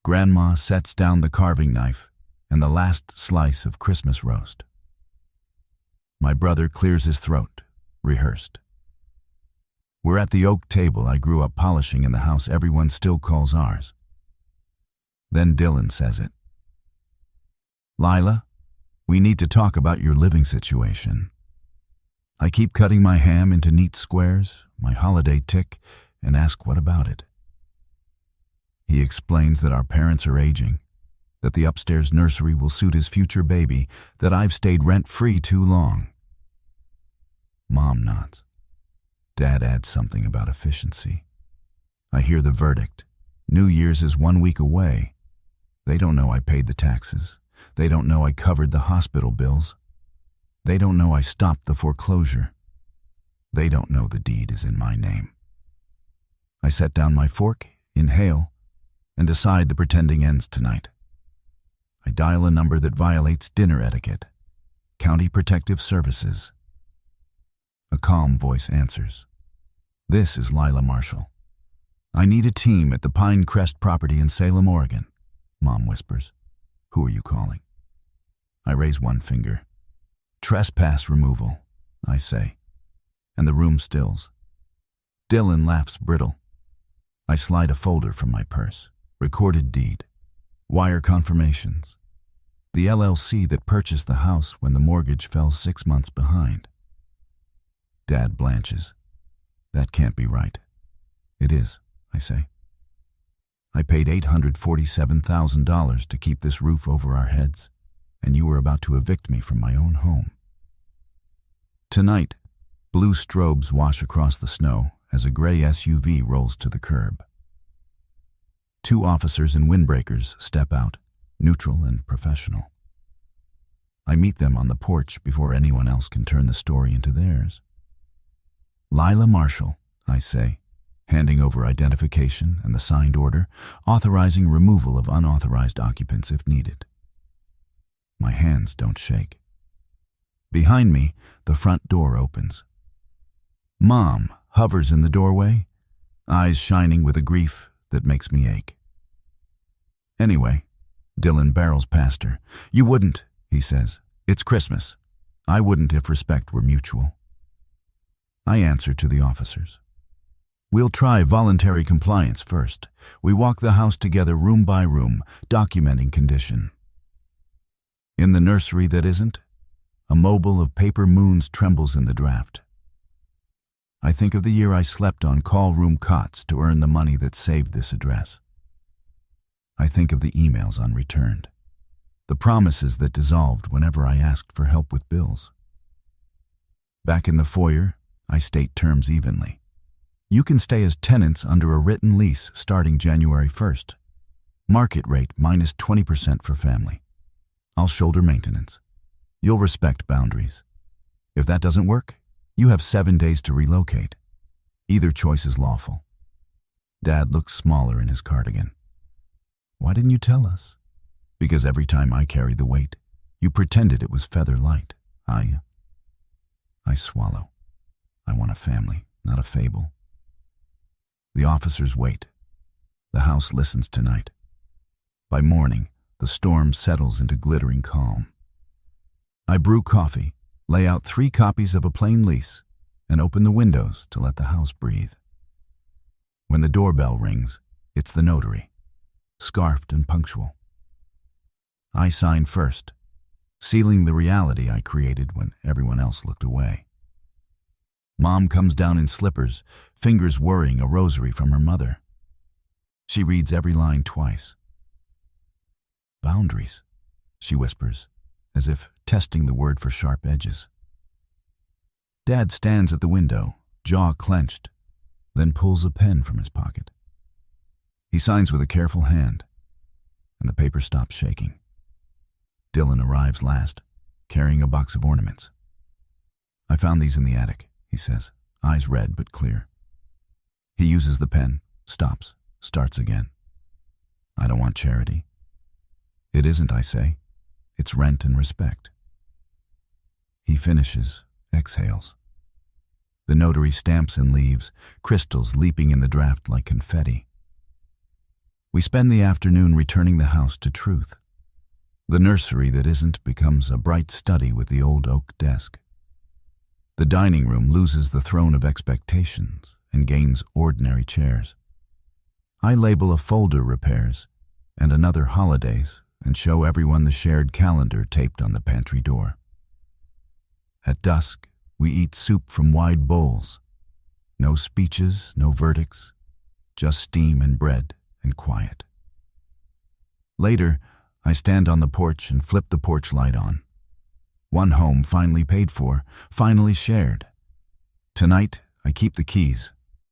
Grandma sets down the carving knife and the last slice of Christmas roast. My brother clears his throat, rehearsed. We're at the oak table I grew up polishing in the house everyone still calls ours. Then Dylan says it. Lila, we need to talk about your living situation. I keep cutting my ham into neat squares, my holiday tick, and ask what about it. He explains that our parents are aging, that the upstairs nursery will suit his future baby, that I've stayed rent-free too long. Mom nods. Dad adds something about efficiency. I hear the verdict. New Year's is 1 week away. They don't know I paid the taxes. They don't know I covered the hospital bills. They don't know I stopped the foreclosure. They don't know the deed is in my name. I set down my fork, inhale, and decide the pretending ends tonight. I dial a number that violates dinner etiquette. County Protective Services. A calm voice answers. This is Lila Marshall. I need a team at the Pine Crest property in Salem, Oregon. Mom whispers. Who are you calling? I raise one finger. Trespass removal, I say, and the room stills. Dylan laughs brittle. I slide a folder from my purse. Recorded deed. Wire confirmations. The LLC that purchased the house when the mortgage fell 6 months behind. Dad blanches. That can't be right. It is, I say. I paid $847,000 to keep this roof over our heads, and you were about to evict me from my own home. Tonight, blue strobes wash across the snow as a gray SUV rolls to the curb. 2 officers in windbreakers step out, neutral and professional. I meet them on the porch before anyone else can turn the story into theirs. Lila Marshall, I say, handing over identification and the signed order, authorizing removal of unauthorized occupants if needed. My hands don't shake. Behind me, the front door opens. Mom hovers in the doorway, eyes shining with a grief that makes me ache. Anyway, Dylan barrels past her. You wouldn't, he says. It's Christmas. I wouldn't if respect were mutual. I answer to the officers. We'll try voluntary compliance first. We walk the house together room by room, documenting condition. In the nursery that isn't, a mobile of paper moons trembles in the draft. I think of the year I slept on call room cots to earn the money that saved this address. I think of the emails unreturned, the promises that dissolved whenever I asked for help with bills. Back in the foyer, I state terms evenly. You can stay as tenants under a written lease starting January 1st. Market rate minus 20% for family. I'll shoulder maintenance. You'll respect boundaries. If that doesn't work, you have 7 days to relocate. Either choice is lawful. Dad looks smaller in his cardigan. Why didn't you tell us? Because every time I carried the weight, you pretended it was feather light. I swallow. I want a family, not a fable. The officers wait. The house listens tonight. By morning, the storm settles into glittering calm. I brew coffee, lay out 3 copies of a plain lease, and open the windows to let the house breathe. When the doorbell rings, it's the notary, scarfed and punctual. I sign first, sealing the reality I created when everyone else looked away. Mom comes down in slippers, fingers worrying a rosary from her mother. She reads every line twice. Boundaries, she whispers, as if testing the word for sharp edges. Dad stands at the window, jaw clenched, then pulls a pen from his pocket. He signs with a careful hand, and the paper stops shaking. Dylan arrives last, carrying a box of ornaments. I found these in the attic, he says, eyes red but clear. He uses the pen, stops, starts again. I don't want charity. It isn't, I say. It's rent and respect. He finishes, exhales. The notary stamps and leaves, crystals leaping in the draft like confetti. We spend the afternoon returning the house to truth. The nursery that isn't becomes a bright study with the old oak desk. The dining room loses the throne of expectations and gains ordinary chairs. I label a folder repairs and another holidays and show everyone the shared calendar taped on the pantry door. At dusk, we eat soup from wide bowls. No speeches, no verdicts, just steam and bread and quiet. Later, I stand on the porch and flip the porch light on. One home finally paid for, finally shared. Tonight, I keep the keys,